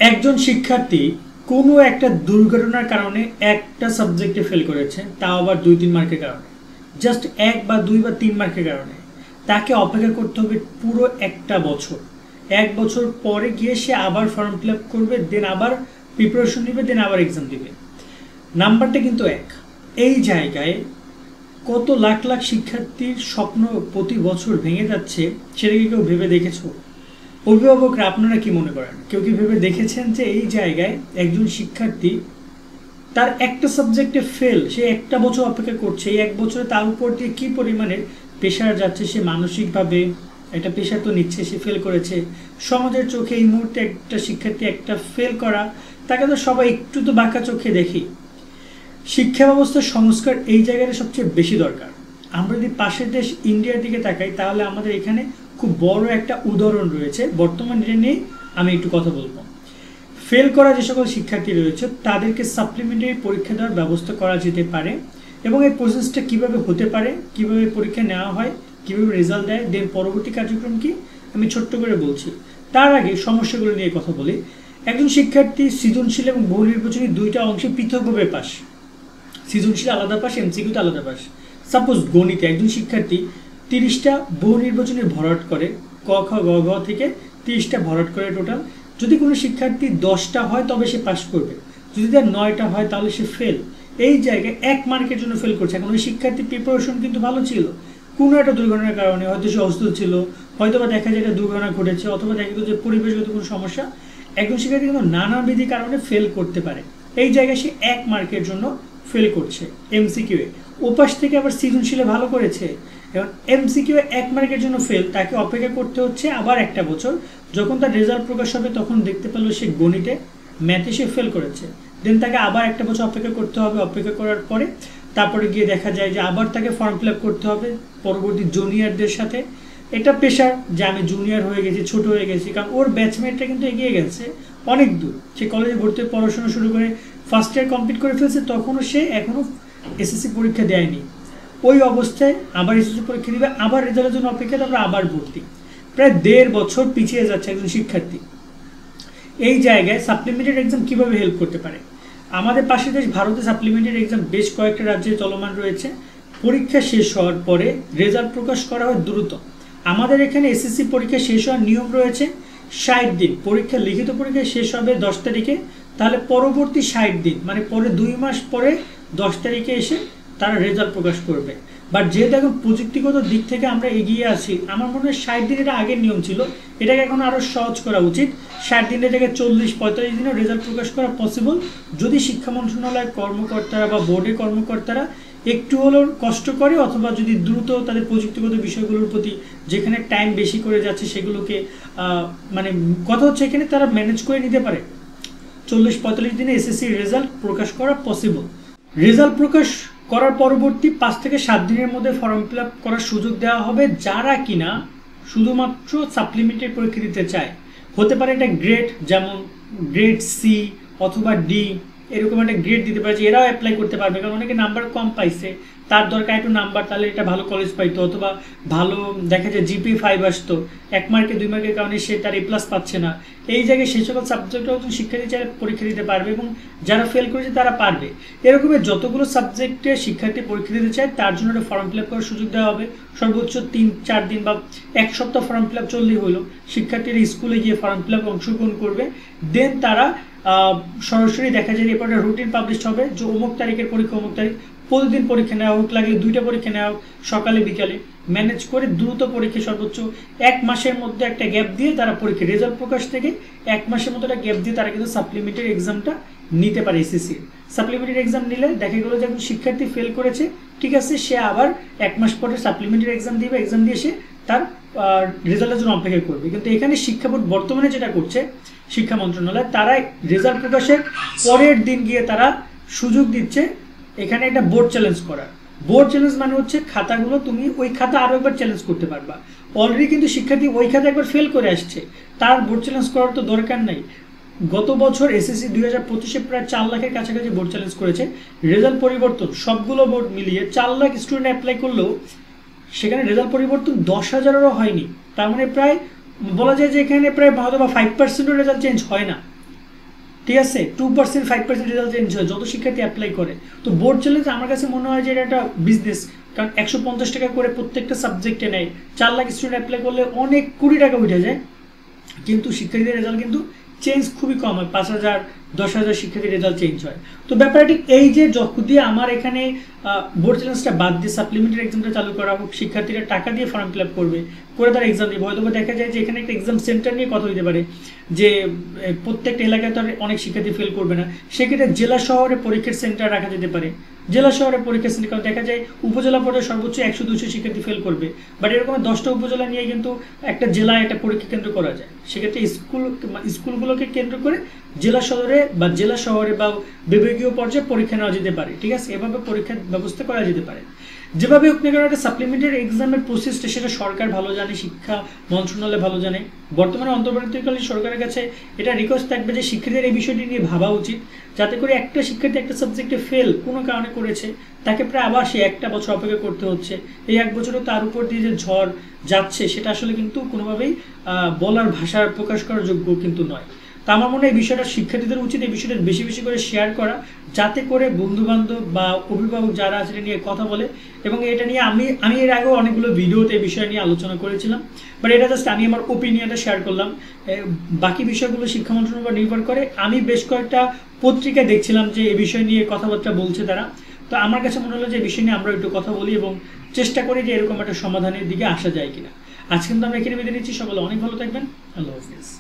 একজন শিক্ষার্থী কোনো একটা দুর্ঘটনার কারণে একটা সাবজেক্টে ফেল করেছে, তাও আবার 2-3 মার্কের কারণে, জাস্ট 1 বা 2 বা 3 মার্কের কারণে তাকে অপেক্ষা করতে হবে পুরো একটা বছর। 1 বছর পরে গিয়ে সে আবার ফর্ম ফিল আপ করবে, দেন আবার প্রিপারেশন নেবে, দেন আবার এক্সাম দিবে। নাম্বারটা কিন্তু এক। এই জায়গায় কত লাখ লাখ শিক্ষার্থীর স্বপ্ন প্রতি বছর ভেঙে যাচ্ছে, সেটা কি কেউ ভেবে দেখেছো? অভিভাবকরা আপনারা কি মনে করেন, কেউ কি ভেবে দেখেছেন যে এই জায়গায় একজন শিক্ষার্থী তার একটা সাবজেক্টে ফেল, সে একটা বছর অপেক্ষা করছে, এই 1 বছরে তার উপর দিয়ে কি পরিমাণে প্রেশার যাচ্ছে, সে মানসিকভাবে একটা প্রেশার তো নিচ্ছে, সে ফেল করেছে। সমাজের চোখে এই মুহূর্তে একটা শিক্ষার্থী একটা ফেল করা, তাকে তো সবাই একটু তো বাঁকা চোখে দেখি। শিক্ষা ব্যবস্থার সংস্কার এই জায়গাটা সবচেয়ে বেশি দরকার। আমরা যদি পাশের দেশ ইন্ডিয়ার দিকে তাকাই, তাহলে আমাদের এখানে খুব বড় একটা উদাহরণ রয়েছে। বর্তমান এটা নিয়ে আমি একটু কথা বলবো। ফেল করা যে সকল শিক্ষার্থী রয়েছে তাদেরকে সাপ্লিমেন্টারি পরীক্ষা দেওয়ার ব্যবস্থা করা যেতে পারে, এবং এই প্রসেসটা কিভাবে হতে পারে, কিভাবে পরীক্ষা নেওয়া হয়, কিভাবে রেজাল্ট দেয়, দেন পরবর্তী কার্যক্রম কি, আমি ছোট্ট করে বলছি। তার আগে সমস্যাগুলো নিয়ে কথা বলি। একজন শিক্ষার্থী সৃজনশীল এবং বহু নির্বাচনী দুইটা অংশে পৃথকভাবে পাস। সৃজনশীল আলাদা পাস, এমসিকিউতে আলাদা পাস। সাপোজ গণিতে একজন শিক্ষার্থী 30টা বহু নির্বাচনী ভরাট করে, ক খ গ ঘ থেকে 30টা ভরাট করে টোটাল। যদি কোনো শিক্ষার্থী 10টা হয় তবে সে পাস করবে, যদি তার 9টা হয় তাহলে সে ফেল। এই জায়গায় 1 মার্কের জন্য ফেল করছে। এখন ওই শিক্ষার্থীর প্রিপারেশন কিন্তু ভালো ছিল, কোনো একটা দুর্ঘটনার কারণে হয়তো সে অসুস্থ ছিল, হয়তো বা দেখা যায় একটা দুর্ঘটনা ঘটেছে, অথবা দেখা গেল যে পরিবেশগত কোনো সমস্যা, একজন শিক্ষার্থী কিন্তু নানাবিধি কারণে ফেল করতে পারে। এই জায়গায় সে 1 মার্কের জন্য ফেল করছে এমসিকিউ এ। ওপাশ থেকে আবার সৃজনশীলে ভালো করেছে, এবং এমসিকিউ 1 মার্কের জন্য ফেল, তাকে অপেক্ষা করতে হচ্ছে আবার একটা বছর। যখন তার রেজাল্ট প্রকাশ হবে তখন দেখতে পেলো সে গণিতে, ম্যাথে সে ফেল করেছে, দেন তাকে আবার একটা বছর অপেক্ষা করতে হবে। অপেক্ষা করার পরে তারপরে গিয়ে দেখা যায় যে আবার তাকে ফর্ম ফিল আপ করতে হবে পরবর্তী জুনিয়রদের সাথে। এটা প্রেশার যে আমি জুনিয়র হয়ে গেছি, ছোট হয়ে গেছি, কারণ ওর ব্যাচমেটটা কিন্তু এগিয়ে গেছে অনেক দূর। সে কলেজে ভর্তি পড়াশোনা শুরু করে ফার্স্ট ইয়ার কমপ্লিট করে ফেলছে, তখনও সে এখনও এসএসসি পরীক্ষা দেয়নি। ওই অবস্থায় আবার এসএসসি পরীক্ষা দিবে, আবার রেজাল্টের জন্য অপেক্ষা, তারপর আবার ভর্তি। প্রায় 1.5 বছর পিছিয়ে যাচ্ছে একজন শিক্ষার্থী। এই জায়গায় সাপ্লিমেন্টারি এক্সাম কিভাবে হেল্প করতে পারে? আমাদের পাশের দেশ ভারতে সাপ্লিমেন্টারি এক্সাম বেশ কয়েকটা রাজ্যে চলমান রয়েছে। পরীক্ষা শেষ হওয়ার পরে রেজাল্ট প্রকাশ করা হয় দ্রুত। আমাদের এখানে এসএসসি পরীক্ষা শেষ হওয়ার নিয়ম রয়েছে 60 দিন। পরীক্ষা লিখিত পরীক্ষা শেষ হবে 10 তারিখে, তাহলে পরবর্তী 60 দিন মানে পরে 2 মাস পরে 10 তারিখে এসে তারা রেজাল্ট প্রকাশ করবে। বাট যেহেতু এখন প্রযুক্তিগত দিক থেকে আমরা এগিয়ে আছি, আমার মনে হয় 60 দিন এটা আগের নিয়ম ছিল, এটাকে এখন আরও সহজ করা উচিত। 60 দিনের জায়গায় 40-45 দিনেও রেজাল্ট প্রকাশ করা পসিবল, যদি শিক্ষা মন্ত্রণালয়ের কর্মকর্তারা বা বোর্ডের কর্মকর্তারা একটু হলেও কষ্ট করে, অথবা যদি দ্রুত তাদের প্রযুক্তিগত বিষয়গুলোর প্রতি যেখানে টাইম বেশি করে যাচ্ছে সেগুলোকে মানে কথা হচ্ছে এখানে তারা ম্যানেজ করে নিতে পারে। 40-45 দিনে এসএসসি রেজাল্ট প্রকাশ করা পসিবল। রেজাল্ট প্রকাশ করার পরবর্তী 5 থেকে 7 দিনের মধ্যে ফর্ম ফিল আপ করার সুযোগ দেওয়া হবে যারা কিনা শুধুমাত্র সাপ্লিমেন্টারি পরীক্ষা দিতে চায়। হতে পারে এটা গ্রেড, যেমন গ্রেড সি অথবা ডি, এরকম একটা গ্রেড দিতে পারে, যে এরাও অ্যাপ্লাই করতে পারবে, কারণ অনেকে নাম্বার কম পাইছে, তার দরকার একটু নাম্বার, তাহলে এটা ভালো কলেজ পাইতো, অথবা ভালো দেখা যায় জিপি 5 আসতো, 1 মার্কে 2 মার্কের কারণে সে তার এ প্লাস পাচ্ছে না। এই জায়গায় সেই সকল সাবজেক্টও শিক্ষার্থী চাইলে পরীক্ষা দিতে পারবে, এবং যারা ফেল করেছে তারা পারবে। এরকমের যতগুলো সাবজেক্টে শিক্ষার্থী পরীক্ষা দিতে চায় তার জন্য একটা ফর্ম ফিল আপ করার সুযোগ দেওয়া হবে। সর্বোচ্চ 3-4 দিন বা 1 সপ্তাহ ফর্ম ফিল আপ চললেই হলো। শিক্ষার্থীরা স্কুলে গিয়ে ফর্ম ফিল আপ অংশগ্রহণ করবে, দেন তারা সরাসরি দেখা যায় এরপর রুটিন পাবলিশ হবে যে অমুক তারিখের পরীক্ষা, অমুক তারিখ, প্রতিদিন পরীক্ষা নেওয়া হোক, লাগলে 2টা পরীক্ষা নেওয়া হোক, সকালে বিকালে ম্যানেজ করে দ্রুত পরীক্ষা, সর্বোচ্চ 1 মাসের মধ্যে একটা গ্যাপ দিয়ে তারা পরীক্ষা রেজাল্ট প্রকাশ থেকে 1 মাসের মধ্যে একটা গ্যাপ দিয়ে তারা কিন্তু সাপ্লিমেন্টারি এক্সামটা নিতে পারে। এসএসসি সাপ্লিমেন্টারি এক্সাম নিলে দেখা গেলো যে একজন শিক্ষার্থী ফেল করেছে, ঠিক আছে, সে আবার 1 মাস পরে সাপ্লিমেন্টারি এক্সাম দিবে, এক্সাম দিয়ে সে তার রেজাল্টের জন্য অপেক্ষা করবে। কিন্তু এখানে শিক্ষা বোর্ড বর্তমানে যেটা করছে, শিক্ষা মন্ত্রণালয়, তারা রেজাল্ট প্রকাশের পরের দিন গিয়ে তারা সুযোগ দিচ্ছে এখানে একটা বোর্ড চ্যালেঞ্জ করার। বোর্ড চ্যালেঞ্জ মানে হচ্ছে খাতাগুলো তুমি ওই খাতা আরও একবার চ্যালেঞ্জ করতে পারবা। অলরেডি কিন্তু শিক্ষার্থী ওই খাতা একবার ফেল করে আসছে, তার বোর্ড চ্যালেঞ্জ করার তো দরকার নাই। গত বছর এসএসসি 2025-এ প্রায় 4 লাখের কাছাকাছি বোর্ড চ্যালেঞ্জ করেছে। রেজাল্ট পরিবর্তন সবগুলো বোর্ড মিলিয়ে 4 লাখ স্টুডেন্ট অ্যাপ্লাই করলেও সেখানে রেজাল্ট পরিবর্তন 10,000-এরও হয়নি। তার মানে প্রায় বলা যায় যে এখানে প্রায় হয়তো বা 5%-ও রেজাল্ট চেঞ্জ হয় না। ঠিক আছে, 2% 5% রেজাল্ট চেঞ্জ হয় যত শিক্ষার্থী অ্যাপ্লাই করে। তো বোর্ড চ্যালেঞ্জ আমার কাছে মনে হয় যে এটা একটা বিজনেস, কারণ 150 টাকা করে প্রত্যেকটা সাবজেক্টে নেয়, 4 লাখ স্টুডেন্ট অ্যাপ্লাই করলে অনেক কোটি টাকা উঠে যায়, কিন্তু শিক্ষার্থীদের রেজাল্ট কিন্তু চেঞ্জ খুবই কম হয়, 5,000 10,000 শিক্ষার্থীর রেজাল্ট চেঞ্জ হয়। তো ব্যাপারটা ঠিক এই যে যখন দিয়ে আমার এখানে বোর্ড চ্যালেঞ্জটা বাদ দিয়ে সাপ্লিমেন্টারি এক্সামটা চালু করা হোক, শিক্ষার্থীরা টাকা দিয়ে ফর্ম ফিল আপ করবে, করে তারা এক্সাম দেবে, হয়তো দেখা যায় যে এখানে একটা এক্সাম সেন্টার নিয়ে কথা হতে পারে যে প্রত্যেকটা এলাকায় তো অনেক শিক্ষার্থী ফেল করবে না, সেক্ষেত্রে জেলা শহরে পরীক্ষার সেন্টার রাখা যেতে পারে। জেলা শহরে পরীক্ষা সেন্টার, কারণ দেখা যায় উপজেলা পর্যায়ে সর্বোচ্চ 100-200 শিক্ষার্থী ফেল করবে, বাট এরকম 10টা উপজেলা নিয়ে কিন্তু একটা জেলায় একটা পরীক্ষা কেন্দ্র করা যায়। সেক্ষেত্রে স্কুলগুলোকে কেন্দ্র করে জেলা সদরে বা জেলা শহরে বা বিভাগীয় পর্যায়ে পরীক্ষা নেওয়া যেতে পারে। ঠিক আছে, এভাবে পরীক্ষার ব্যবস্থা করা যেতে পারে। যেভাবে হোক না কেন একটা সাপ্লিমেন্টারি এক্সামের প্রসেসটা সেটা সরকার ভালো জানে, শিক্ষা মন্ত্রণালয় ভালো জানে। বর্তমানে অন্তর্বর্তীকালীন সরকারের কাছে এটা রিকোয়েস্ট থাকবে যে শিক্ষার্থীদের এই বিষয়টি নিয়ে ভাবা উচিত, যাতে করে একটা শিক্ষার্থী একটা সাবজেক্টে ফেল কোনো কারণে করেছে, তাকে প্রায় আবার সে একটা বছর অপেক্ষা করতে হচ্ছে। এই এক বছরও তার উপর দিয়ে যে ঝড় যাচ্ছে সেটা আসলে কিন্তু কোনোভাবেই বলার ভাষার প্রকাশ করার যোগ্য কিন্তু নয়। তা আমার মনে হয় এই বিষয়টা শিক্ষার্থীদের উচিত এই বিষয়টা বেশি বেশি করে শেয়ার করা, যাতে করে বন্ধু বান্ধব বা অভিভাবক যারা আছে এটা নিয়ে কথা বলে। এবং এটা নিয়ে আমি এর আগেও অনেকগুলো ভিডিওতে এই বিষয় নিয়ে আলোচনা করেছিলাম, বাট এটা জাস্ট আমি আমার ওপিনিয়নটা শেয়ার করলাম। বাকি বিষয়গুলো শিক্ষা মন্ত্রণালয়ের উপর নির্ভর করে। আমি বেশ কয়েকটা পত্রিকায় দেখছিলাম যে এই বিষয় নিয়ে কথাবার্তা বলছে তারা, তো আমার কাছে মনে হলো যে এই বিষয় নিয়ে আমরা একটু কথা বলি এবং চেষ্টা করি যে এরকম একটা সমাধানের দিকে আসা যায় কিনা। আজ কিন্তু আমরা এখানে বেঁধে নিচ্ছি, সকলে অনেক ভালো থাকবেন, আল্লাহ হাফিজ।